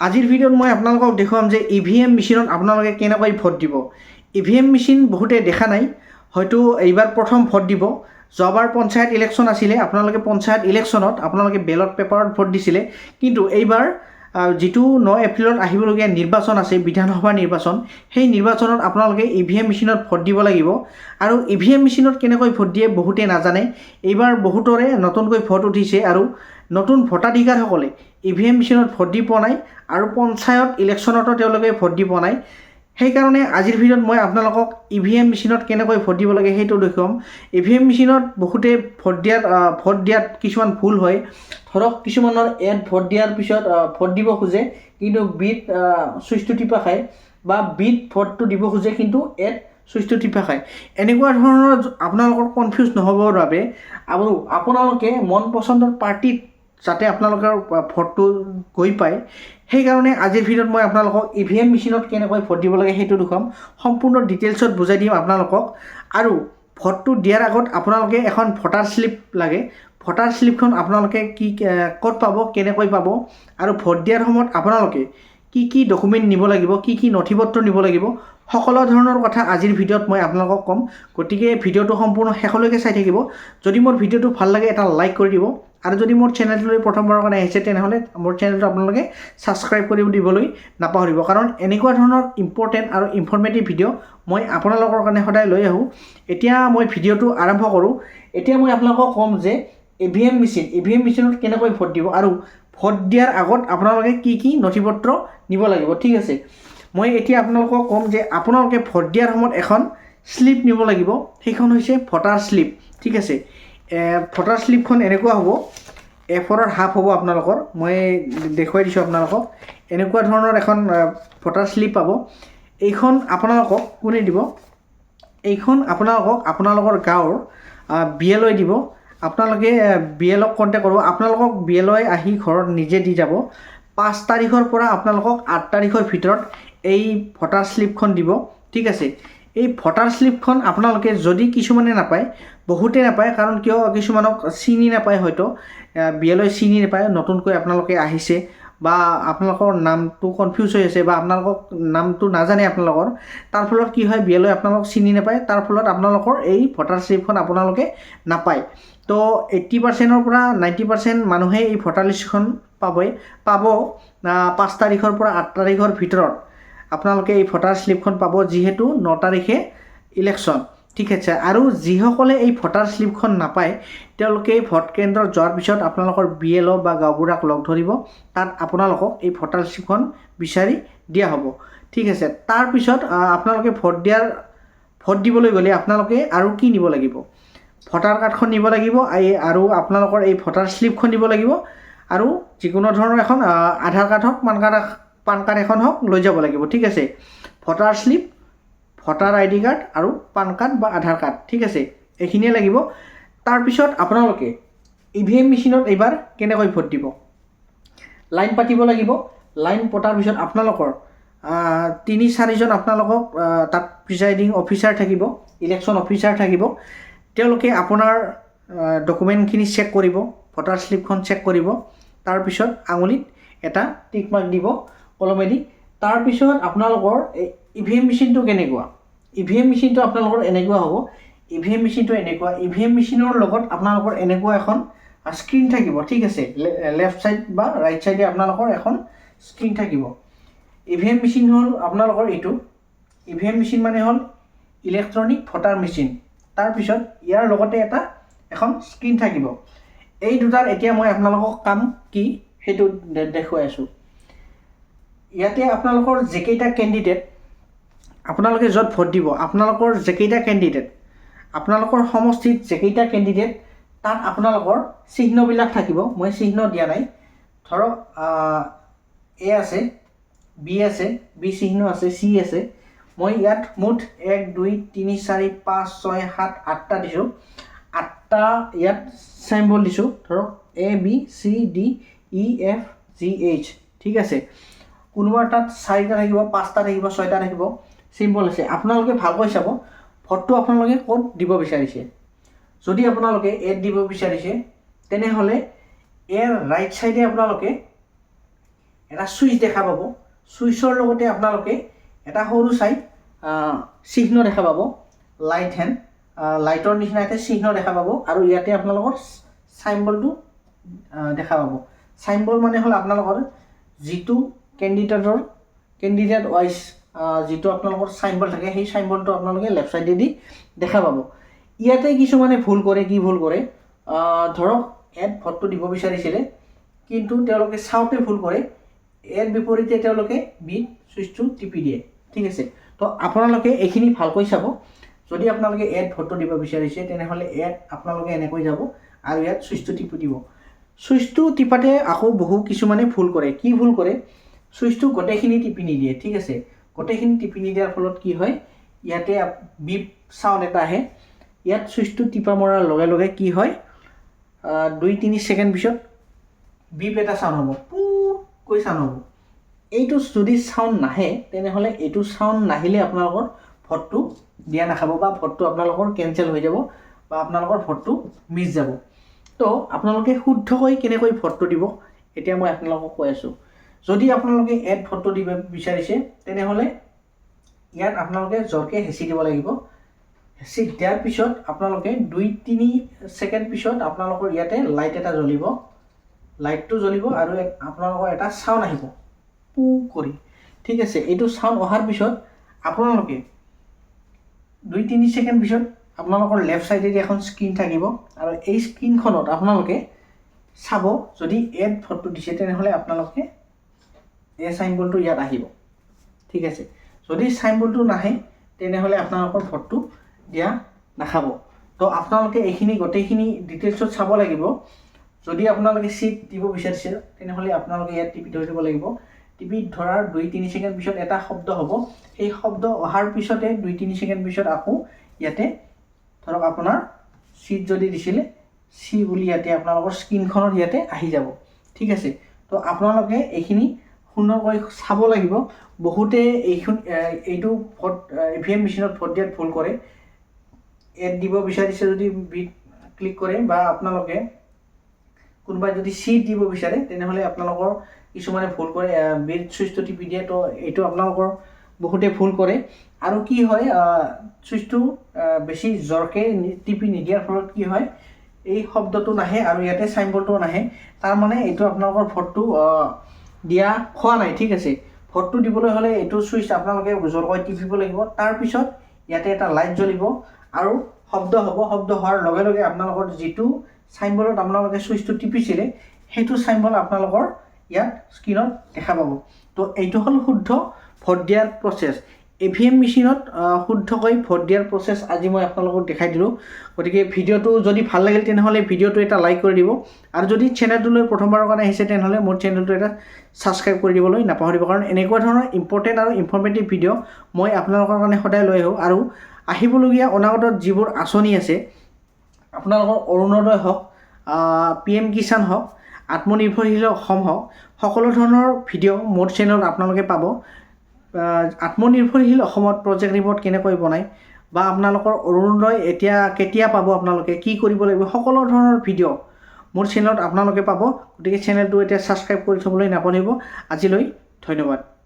আজিৰ ভিডিঅ'ত মই আপোনালোকক দেখুৱাম যে ইভিএম মেচিনত আপোনালোকে কেনেকৈ ভোট দিব। ইভিএম মেচিন বহুতে দেখা নাই, হয়তো এইবাৰ প্ৰথম ভোট দিব। যোৱাবাৰ পঞ্চায়ত ইলেকশ্যন আছিলে, আপোনালোকে পঞ্চায়ত ইলেকশ্যনত আপোনালোকে বেলট পেপাৰত ভোট দিছিলে, কিন্তু এইবাৰ যিটো 9 এপ্ৰিলত আহিবলগীয়া নিৰ্বাচন আছে, বিধানসভা নিৰ্বাচন, সেই নিৰ্বাচনত আপোনালোকে ইভিএম মেচিনত ভোট দিব লাগিব। আৰু ইভিএম মেচিনত কেনেকৈ ভোট দিয়ে বহুতে নাজানে। এইবাৰ বহুতৰে নতুনকৈ ভোট উঠিছে আৰু নতুন ভোটাধিকাৰসকলে ইভিএম মেচিনত ভোট দি পোৱা নাই আৰু পঞ্চায়ত ইলেকশ্যনতো তেওঁলোকে ভোট দি পোৱা নাই। সেইকাৰণে আজিৰ ভিডিঅ'ত মই আপোনালোকক ইভিএম মেচিনত কেনেকৈ ভোট দিব লাগে সেইটো দেখুৱাম। ইভিএম মেচিনত বহুতে ভোট দিয়াত কিছুমান ভুল হয়। ধৰক কিছুমানৰ ভোট দিয়াৰ পিছত ভোট দিব খোজে, কিন্তু বিত চুইচটো টিপা খায়, বা বিত ভোটটো দিব খোজে কিন্তু চুইচটো টিপা খায়। এনেকুৱা ধৰণৰ আপোনালোকৰ কনফিউজ নহ'বৰ বাবে আৰু আপোনালোকে মন পচন্দৰ পাৰ্টিত যাতে আপোনালোকৰ ভোটটো গৈ পায়, সেইকাৰণে আজিৰ ভিডিঅ'ত মই আপোনালোকক ইভিএম মেচিনত কেনেকৈ ভোট দিব লাগে সেইটো দেখুৱাম। সম্পূৰ্ণ ডিটেইলছত বুজাই দিম আপোনালোকক। আৰু ভোটটো দিয়াৰ আগত আপোনালোকে এখন ভোটাৰ শ্লিপ লাগে। ভোটাৰ শ্লিপখন আপোনালোকে ক'ত পাব, কেনেকৈ পাব, আৰু ভোট দিয়াৰ সময়ত আপোনালোকে কি ডকুমেণ্ট নিব লাগিব, কি নথি পত্ৰ নিব লাগিব, সকলো ধৰণৰ কথা আজিৰ ভিডিঅ'ত মই আপোনালোকক ক'ম। গতিকে ভিডিঅ'টো সম্পূৰ্ণ শেষলৈকে চাই থাকিব। যদি মোৰ ভিডিঅ'টো ভাল লাগে এটা লাইক কৰি দিব, আৰু যদি মোৰ চেনেলটোলৈ প্ৰথমবাৰৰ কাৰণে আহিছে তেনেহ'লে মোৰ চেনেলটো আপোনালোকে ছাবস্ক্ৰাইব কৰি দিবলৈ নাপাহৰিব, কাৰণ এনেকুৱা ধৰণৰ ইম্পৰ্টেণ্ট আৰু ইনফৰ্মেটিভ ভিডিঅ' মই আপোনালোকৰ কাৰণে সদায় লৈ আহোঁ। এতিয়া মই ভিডিঅ'টো আৰম্ভ কৰোঁ। এতিয়া মই আপোনালোকক ক'ম যে ইভিএম মেচিনত কেনেকৈ ভোট দিব, আৰু ভোট দিয়াৰ আগত আপোনালোকে কি নথি পত্ৰ নিব লাগিব। ঠিক আছে, মই এতিয়া আপোনালোকক ক'ম যে আপোনালোকে ভোট দিয়াৰ সময়ত এখন শ্লিপ নিব লাগিব। সেইখন হৈছে ভোটাৰ শ্লিপ। ঠিক আছে, ভোটাৰ শ্লিপখন এনেকুৱা হ'ব, A4 হাফ হ'ব আপোনালোকৰ। মই দেখুৱাই দিছোঁ আপোনালোকক। এনেকুৱা ধৰণৰ এখন ভোটাৰ শ্লিপ পাব। এইখন আপোনালোকক কোনে দিব? এইখন আপোনালোকৰ গাঁৱৰ BLO দিব। আপোনালোকে BLOক কণ্টেক্ট কৰিব। আপোনালোকক BLOই আহি ঘৰত নিজে দি যাব। 5 তাৰিখৰ পৰা আপোনালোকক 8 তাৰিখৰ ভিতৰত এই ভোটাৰ শ্লিপখন দিব। ঠিক আছে, এই ভোটাৰ শ্লিপখন আপোনালোকে যদি কিছুমানে নাপায়, বহুতে নাপায়, কাৰণ কিয় কিছুমানক চিনি নাপায়, হয়তো BLOই চিনি নাপায়, নতুনকৈ আপোনালোকে আহিছে, বা আপোনালোকৰ নামটো কনফিউজ হৈ আছে, বা আপোনালোকক নামটো নাজানে আপোনালোকৰ, তাৰ ফলত কি হয়, BLOই আপোনালোকক চিনি নাপায়, তাৰ ফলত আপোনালোকৰ এই ভোটাৰ শ্লিপখন আপোনালোকে নাপায়। তো 80%ৰ পৰা 90% মানুহে এই ভোটাৰ লিষ্টখন পাব 5 তাৰিখৰ পৰা 8 তাৰিখৰ ভিতৰত আপোনালোকে এই ভোটাৰ শ্লিপখন পাব, যিহেতু 9 তাৰিখে ইলেকশ্যন। ঠিক আছে, আৰু যিসকলে এই ভোটাৰ শ্লিপখন নাপায় তেওঁলোকে ভোট কেন্দ্ৰত যোৱাৰ পিছত আপোনালোকৰ BLO বা গাঁওবুঢ়াক লগ ধৰিব। তাত আপোনালোকক এই ভোটাৰ শ্লিপখন বিচাৰি দিয়া হ'ব। ঠিক আছে, তাৰপিছত আপোনালোকে ভোট দিবলৈ গ'লে আপোনালোকে আৰু কি নিব লাগিব? ভোটাৰ কাৰ্ডখন নিব লাগিব, আৰু আপোনালোকৰ এই ভোটাৰ শ্লিপখন নিব লাগিব, আৰু যিকোনো ধৰণৰ এখন আধাৰ কাৰ্ড হওক, পান কাৰ্ড এখন হওক লৈ যাব লাগিব। ঠিক আছে, voter slip, voter ID card আৰু পান কাৰ্ড বা আধাৰ কাৰ্ড। ঠিক আছে, এইখিনিয়ে লাগিব। তাৰপিছত আপোনালোকে ইভিএম মেচিনত এইবাৰ কেনেকৈ ভোট দিব? লাইন পাতিব লাগিব। লাইন পতাৰ পিছত আপোনালোকৰ 3-4জন আপোনালোকক তাত প্ৰিজাইডিং অফিচাৰ থাকিব, ইলেকশ্যন অফিচাৰ থাকিব। তেওঁলোকে আপোনাৰ ডকুমেণ্টখিনি চেক কৰিব, ভোটাৰ শ্লিপখন চেক কৰিব। তাৰপিছত আঙুলিত এটা টিক মাৰ্ক দিব কলমেদি। তাৰপিছত আপোনালোকৰ ইভিএম মেচিনটো কেনেকুৱা? ইভিএম মেচিনটো আপোনালোকৰ এনেকুৱা হ'ব। ইভিএম মেচিনটো এনেকুৱা, ইভিএম মেচিনৰ লগত আপোনালোকৰ এনেকুৱা এখন স্ক্ৰীণ থাকিব। ঠিক আছে, লেফ্ট ছাইড বা ৰাইট ছাইডে আপোনালোকৰ এখন স্ক্ৰীণ থাকিব। ইভিএম মেচিন হ'ল আপোনালোকৰ এইটো। ইভিএম মেচিন মানে হ'ল ইলেক্ট্ৰনিক ভোটাৰ মেচিন। তাৰপিছত ইয়াৰ লগতে এখন স্ক্ৰীণ থাকিব। এই দুটাৰ এতিয়া মই আপোনালোকক কাম কি সেইটো দেখুৱাই আছোঁ। ইয়াতে আপোনালোকৰ যেকেইটা কেণ্ডিডেট, আপোনালোকে য'ত ভোট দিব, আপোনালোকৰ যেকেইটা কেণ্ডিডেট, আপোনালোকৰ সমষ্টিত যেকেইটা কেণ্ডিডেট, তাত আপোনালোকৰ চিহ্নবিলাক থাকিব। মই চিহ্ন দিয়া নাই। ধৰক A আছে, B আছে, B চিহ্ন আছে, C আছে। মই ইয়াত মুঠ 1 2 3 4 5 6 7 8টা দিছোঁ। 8টা ইয়াত চিম্বল দিছোঁ। ধৰক A B C D E F G H। ঠিক আছে, কোনোবা তাত 4টা থাকিব, 5টা থাকিব, 6টা থাকিব, চিম্বল আছে। আপোনালোকে ভালকৈ চাব ভোটটো আপোনালোকে ক'ত দিব বিচাৰিছে। যদি আপোনালোকে এড দিব বিচাৰিছে তেনেহ'লে এৰ ৰাইট ছাইডে আপোনালোকে এটা ছুইচ দেখা পাব। ছুইচৰ লগতে আপোনালোকে এটা সৰু চাই চিহ্ন দেখা পাব, লাইট হেণ্ড, লাইটৰ নিচিনা এটা চিহ্ন দেখা পাব। আৰু ইয়াতে আপোনালোকৰ চাইম্বলটো দেখা পাব। চাইম্বল মানে হ'ল আপোনালোকৰ যিটো কেণ্ডিডেট ৱাইজ যিটো আপোনালোকৰ চাইম্বল থাকে, সেই চাইম্বলটো আপোনালোকে লেফ্ট চাইডেদি দেখা পাব। ইয়াতে কিছুমানে ভুল কৰে। কি ভুল কৰে? ধৰক এড ভোটটো দিব বিচাৰিছিলে, কিন্তু তেওঁলোকে চাওঁতে ভুল কৰে। ইয়াৰ বিপৰীতে তেওঁলোকে বিট ছুইচটো টিপি দিয়ে। ঠিক আছে, তো আপোনালোকে এইখিনি ভালকৈ চাব। যদি আপোনালোকে এড ভোটটো দিব বিচাৰিছে, তেনেহ'লে এড আপোনালোকে এনেকৈ যাব আৰু ইয়াত ছুইচটো টিপি দিব। ছুইচটো টিপাতে আকৌ কিছুমানে ভুল কৰে। কি ভুল কৰে? ছুইচটো গোটেইখিনি টিপি নিদিয়ে। ঠিক আছে, গোটেইখিনি টিপি নিদিয়াৰ ফলত কি হয়, ইয়াতে বিপ চাউণ্ড এটা আহে। ইয়াত ছুইচটো টিপা মৰাৰ লগে লগে কি হয়, 2-3 ছেকেণ্ড পিছত বিপ এটা চাউণ্ড হ'ব, পুকৈ চাউণ্ড হ'ব। এইটো যদি চাউণ্ড নাহে, তেনেহ'লে এইটো চাউণ্ড নাহিলে আপোনালোকৰ ভোটটো দিয়া নাখাব বা ভোটটো আপোনালোকৰ কেঞ্চেল হৈ যাব বা আপোনালোকৰ ভোটটো মিছ যাব। তো আপোনালোকে শুদ্ধকৈ কেনেকৈ ভোটটো দিব, এতিয়া মই আপোনালোকক কৈ আছোঁ। যদি আপোনালোকে এড ভোটটো দিব বিচাৰিছে, তেনেহ'লে ইয়াত আপোনালোকে জোৰকৈ হেঁচি দিব লাগিব। হেঁচি দিয়াৰ পিছত আপোনালোকে 2-3 ছেকেণ্ড পিছত আপোনালোকৰ ইয়াতে লাইট এটা জ্বলিব। লাইটটো জ্বলিব আৰু আপোনালোকৰ এটা চাউণ্ড আহিব, পু কৰি। ঠিক আছে, এইটো চাউণ্ড অহাৰ পিছত আপোনালোকে 2-3 ছেকেণ্ড পিছত আপোনালোকৰ লেফ্ট চাইডেদি এখন স্ক্ৰীণ থাকিব আৰু এই স্ক্ৰীণখনত আপোনালোকে চাব, যদি এড ভোটটো দিছে তেনেহ'লে আপোনালোকে এই চাইম্বলটো ইয়াত আহিব। ঠিক আছে, যদি চাইম্বলটো নাহে, তেনেহ'লে আপোনালোকৰ ভোটটো দিয়া নাখাব। তো আপোনালোকে এইখিনি গোটেইখিনি ডিটেইলছত চাব লাগিব। যদি আপোনালোকে চিট দিব বিচাৰিছে, তেনেহ'লে আপোনালোকে ইয়াত টিপি ধৰি দিব লাগিব। টিপি ধৰাৰ 2-3 ছেকেণ্ড পিছত এটা শব্দ হ'ব। সেই শব্দ অহাৰ পিছতে 2-3 ছেকেণ্ড পিছত আকৌ ইয়াতে ধৰক আপোনাৰ চিট যদি দিছিলে, চি বুলি ইয়াতে আপোনালোকৰ স্ক্ৰীণখনত ইয়াতে আহি যাব। ঠিক আছে, তো আপোনালোকে এইখিনি সুন্দৰকৈ চাব লাগিব। বহুতে এইটো ভোট EVM মেচিনত ভোট দিয়াত ভুল কৰে। এড দিব বিচাৰিছে যদি বিট ক্লিক কৰে, বা আপোনালোকে কোনোবাই যদি চিট দিব বিচাৰে, তেনেহ'লে আপোনালোকৰ কিছুমানে ভুল কৰে, বিট ছুইচটো টিপি দিয়ে। তো এইটো আপোনালোকৰ বহুতে ভুল কৰে। আৰু কি হয়, ছুইচটো বেছি জোৰকৈ টিপি নিদিয়াৰ ফলত কি হয়, এই শব্দটো নাহে আৰু ইয়াতে চাইম্বলটো নাহে। তাৰমানে এইটো আপোনালোকৰ ভোটটো দিয়া হোৱা নাই। ঠিক আছে, ভোটটো দিবলৈ হ'লে এইটো ছুইচ আপোনালোকে জোৰকৈ টিপিব লাগিব। তাৰপিছত ইয়াতে এটা লাইট জ্বলিব আৰু শব্দ হ'ব। শব্দ হোৱাৰ লগে লগে আপোনালোকৰ যিটো চাইম্বলত আপোনালোকে ছুইচটো টিপিছিলে, সেইটো চাইম্বল আপোনালোকৰ ইয়াত স্ক্ৰীণত দেখা পাব। তো এইটো হ'ল শুদ্ধ ভোট দিয়াৰ প্ৰচেছ। EVM মেচিনত শুদ্ধকৈ ভোট দিয়াৰ প্ৰচেছ আজি মই আপোনালোকক দেখাই দিলোঁ। গতিকে ভিডিঅ'টো যদি ভাল লাগিল, তেনেহ'লে ভিডিঅ'টো এটা লাইক কৰি দিব। আৰু যদি চেনেলটোলৈ প্ৰথমবাৰৰ কাৰণে আহিছে, তেনেহ'লে মোৰ চেনেলটো এটা ছাবস্ক্ৰাইব কৰি দিবলৈ নাপাহৰিব। কাৰণ এনেকুৱা ধৰণৰ ইম্পৰ্টেণ্ট আৰু ইনফৰ্মেটিভ ভিডিঅ' মই আপোনালোকৰ কাৰণে সদায় লৈ আহোঁ। আৰু আহিবলগীয়া অনাগত যিবোৰ আঁচনি আছে, আপোনালোকৰ অৰুণোদয় হওক, PM কিষাণ হওক, আত্মনিৰ্ভৰশীল অসম হওক, সকলো ধৰণৰ ভিডিঅ' মোৰ চেনেলত আপোনালোকে পাব। আত্মনিৰ্ভৰশীল অসমত প্ৰজেক্ট ৰিপৰ্ট কেনেকৈ বনায়, বা আপোনালোকৰ অৰুণোদয় এতিয়া কেতিয়া পাব, আপোনালোকে কি কৰিব লাগিব, সকলো ধৰণৰ ভিডিঅ' মোৰ চেনেলত আপোনালোকে পাব। গতিকে চেনেলটো এতিয়া ছাবস্ক্ৰাইব কৰি থ'বলৈ নাপাহৰিব। আজিলৈ ধন্যবাদ।